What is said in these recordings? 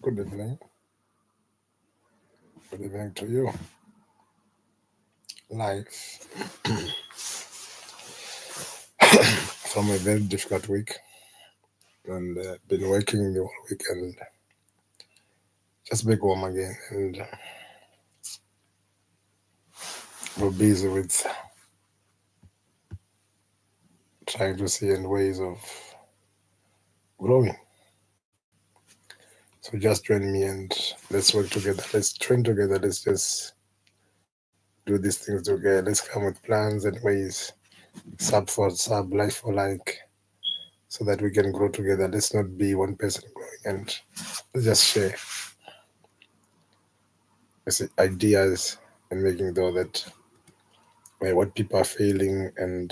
Good evening. Good evening to you. Life from a very difficult week and been working the whole week and just back home again and we're busy with trying to see and ways of growing. So just join me and let's work together. Let's train together. Let's just do these things together. Let's come with plans and ways, sub for sub, life for like, so that we can grow together. Let's not be one person growing and let's just share ideas and making sure that what people are feeling and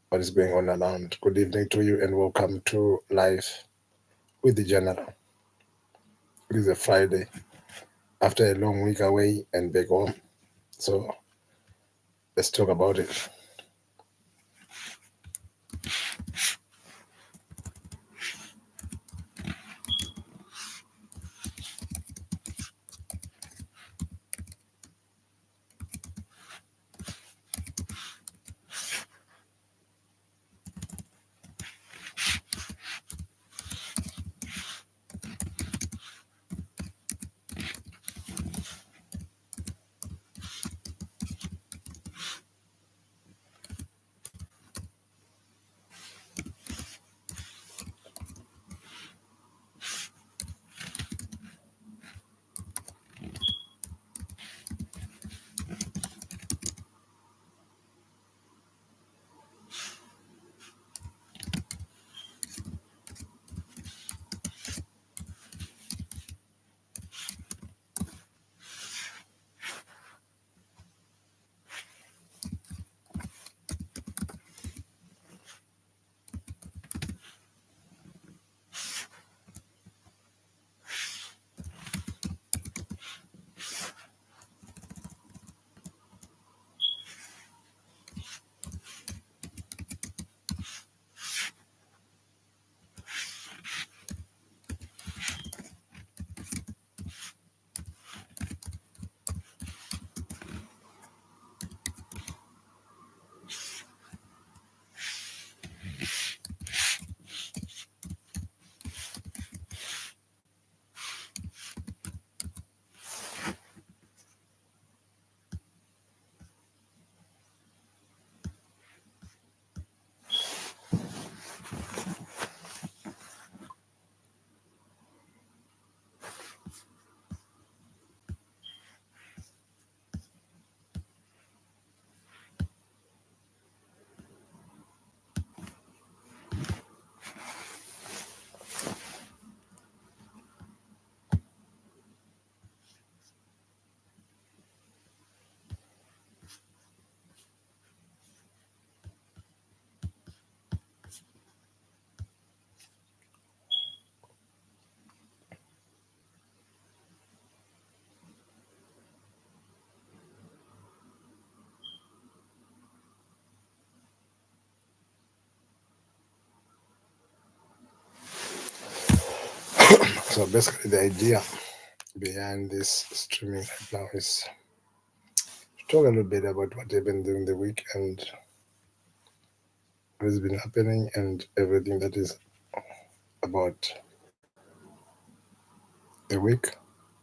what is going on around. Good evening to you and welcome to Life with the General. It is a Friday after a long week away and back home. So let's talk about it. So basically the idea behind this streaming right now is to talk a little bit about what happened during the week and what has been happening and everything that is about the week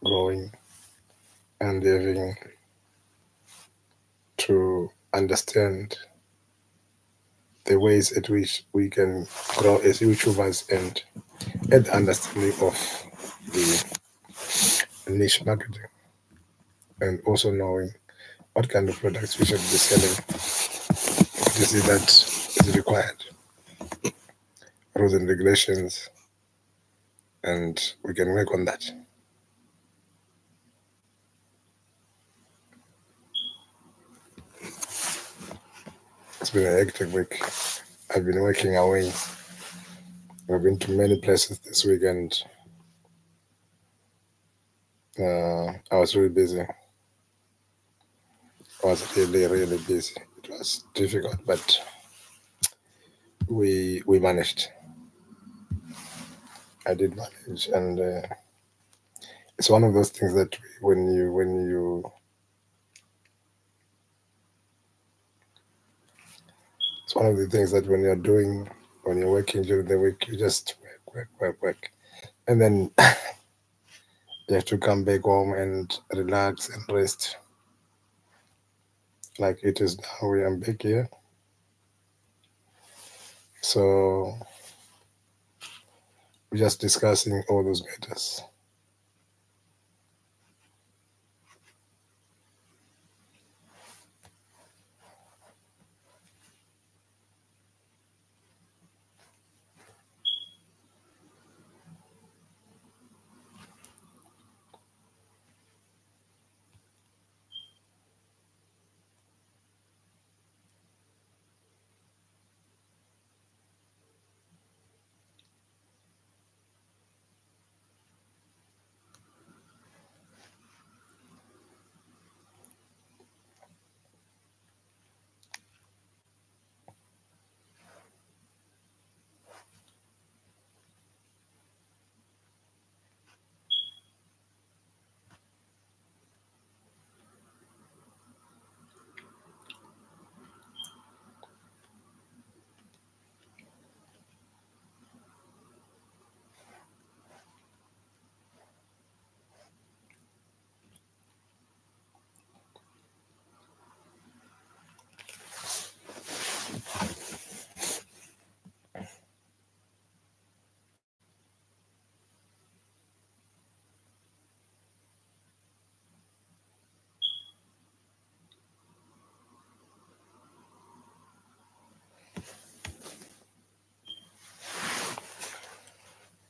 growing and having to understand the ways at which we can grow as YouTubers and add understanding of the niche marketing and also knowing what kind of products we should be selling, what is it that is required, rules and regulations, and we can work on that. It's been a hectic week. I've been working away. I've been to many places this weekend. I was really busy. I was really busy. It was difficult, but we managed. I did manage, and it's one of those things that when you it's one of the things that when you're working during the week, you just work, and then you have to come back home and relax and rest. Like it is now, we am back here, so we're just discussing all those matters.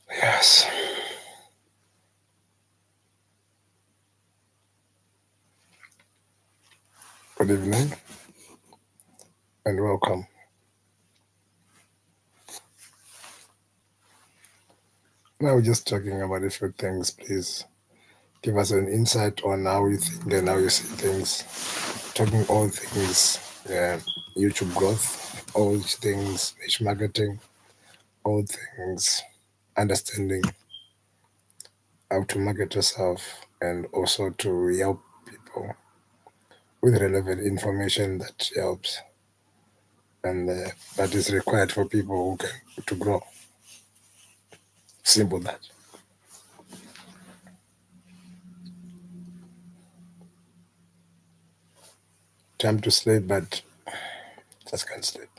Yes. Good evening and welcome. Now we're just talking about a few things. Please give us an insight on how you think and how you see things. Talking all things, YouTube growth, all things niche marketing, all things understanding how to market yourself, and also to help people with relevant information that helps and that is required for people who can to grow. Simple that. Time to sleep, but just can't sleep.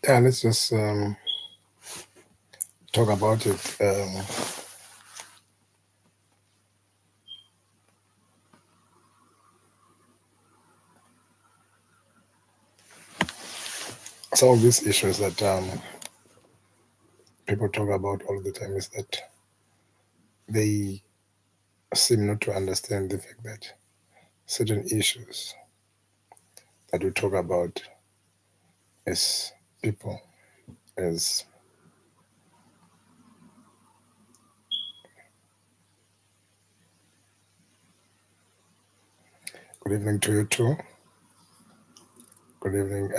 Yeah, let's just talk about it. Some of these issues that people talk about all the time is that they seem not to understand the fact that certain issues that we talk about as people, as good evening to you too. Good evening.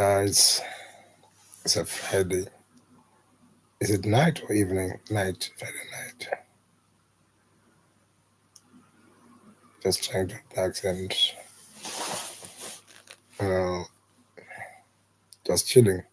It's a Friday. Is it night or evening? Night, Friday night. Just trying to relax and uh, just chilling.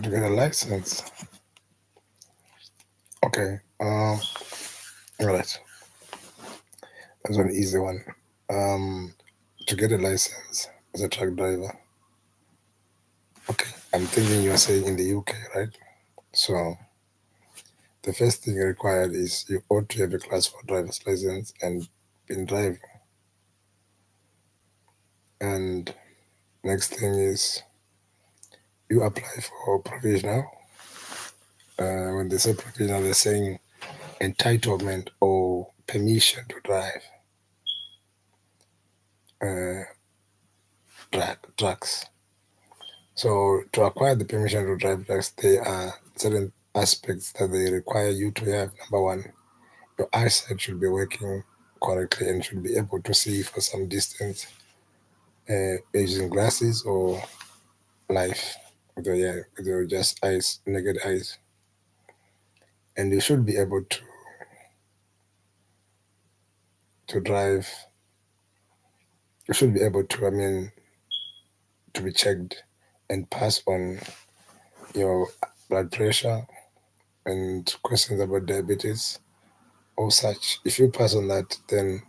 how to get a license. Okay. All right. That's an easy one. Um, to get a license as a truck driver. Okay. I'm thinking you're saying in the UK, right? So the first thing required is you ought to have a class 4 driver's license and been driving. And next thing is you apply for provisional. When they say provisional, they're saying entitlement or permission to drive uh, trucks. So to acquire the permission to drive trucks, there are certain aspects that they require you to have. Number one, your eyesight should be working correctly and should be able to see for some distance using glasses or life with your just eyes, naked eyes. And you should be able to drive. You should be able to, to be checked and pass on your blood pressure and questions about diabetes or such. If you pass on that, then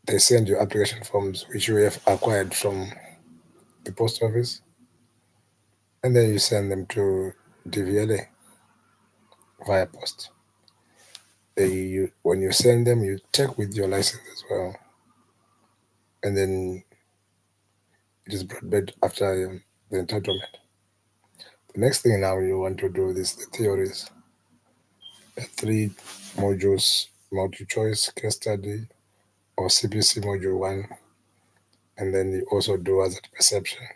they send you application forms which you have acquired from the post office, and then you send them to DVLA via post. When you send them, you check with your license as well, and then it is brought back after the entitlement. The next thing now you want to do is the theories, 3 modules, multi-choice, case study, or CPC module 1, and then you also do hazard perception.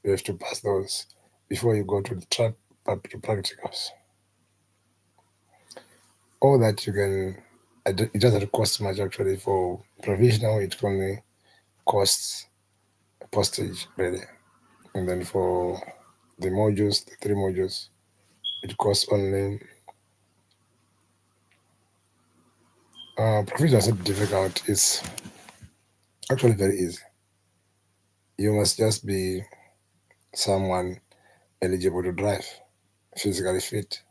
You have to pass those before you go to the track to practicals. All that you can, it doesn't cost much actually. For provisional, it only costs postage really, and then for the modules, the 3 modules, it costs only. Provisional is not difficult. It's actually very easy. You must just be someone eligible to drive, physically fit.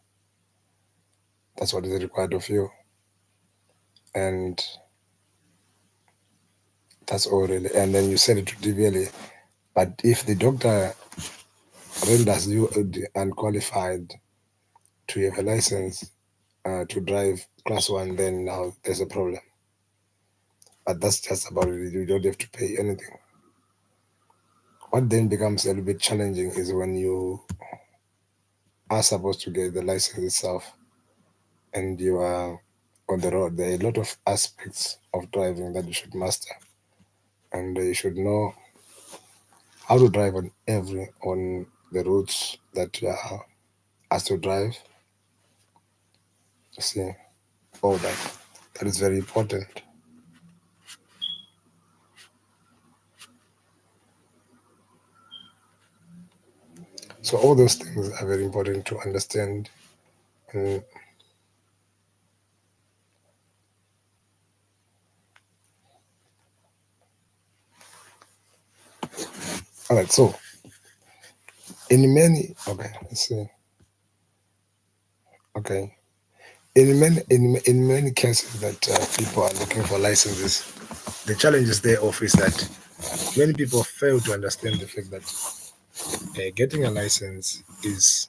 That's what is required of you, and that's all really. And then you send it to DVLA. But if the doctor renders you unqualified to have a license to drive class 1, then now there's a problem. But that's just about it. You don't have to pay anything. What then becomes a little bit challenging is when you are supposed to get the license itself and you are on the road. There are a lot of aspects of driving that you should master, and you should know how to drive on the routes that you are asked to drive. You see, all that is very important. So all those things are very important to understand. And all right, so let's see. Okay, in many cases that people are looking for licenses, the challenges thereof is that many people fail to understand the fact that getting a license is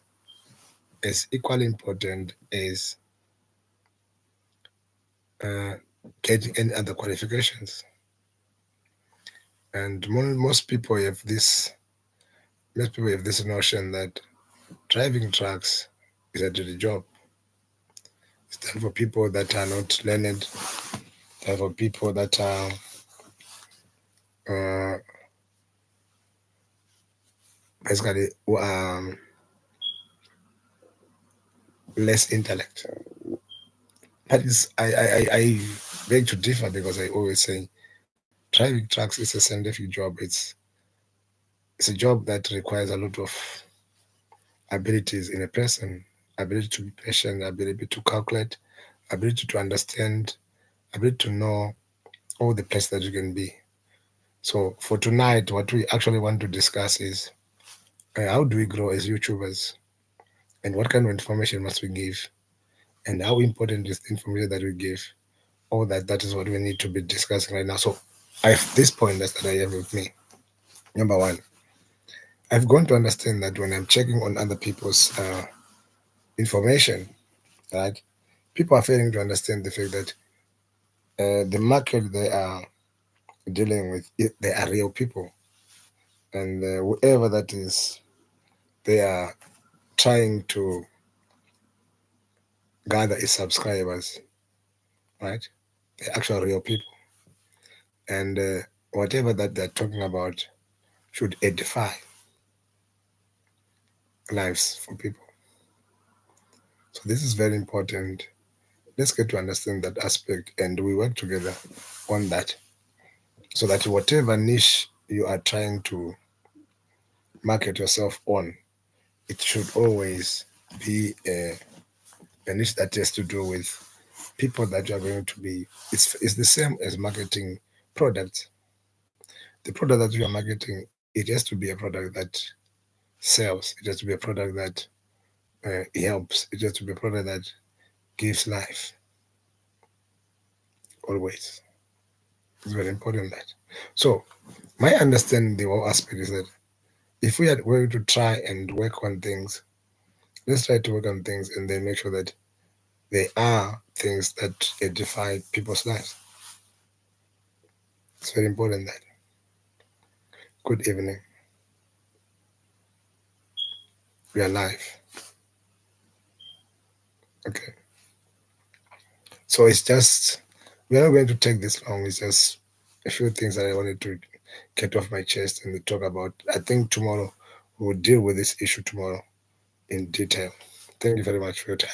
as equally important as uh, getting any other qualifications. And most people have this notion that driving trucks is a dirty job. It's done for people that are not learned, done for people that are basically less intellect. But I beg to differ, because I always say driving trucks is a scientific job. It's a job that requires a lot of abilities in a person: ability to be patient, ability to calculate, ability to understand, ability to know all the places that you can be. So for tonight, what we actually want to discuss is How do we grow as YouTubers? And what kind of information must we give? And how important is the information that we give? All that is what we need to be discussing right now. So I have this point that I have with me. Number one, I've gone to understand that when I'm checking on other people's information, right, people are failing to understand the fact that the market they are dealing with, they are real people. And whoever that is, they are trying to gather is subscribers, right? They're actual real people. And whatever that they're talking about should edify lives for people. So this is very important. Let's get to understand that aspect and we work together on that so that whatever niche you are trying to market yourself on, it should always be a niche that has to do with people that you are going to be. It's the same as marketing products. The product that you are marketing, it has to be a product that sells. It has to be a product that helps. It has to be a product that gives life always. It's very important that. So my understanding the whole aspect is that if we are going to try and work on things, let's try to work on things and then make sure that they are things that edify people's lives. It's very important that. Good evening. We are live. Okay. So it's just we're not going to take this long. It's just a few things that I wanted to get off my chest and talk about. I think tomorrow we'll deal with this issue tomorrow in detail. Thank you very much for your time.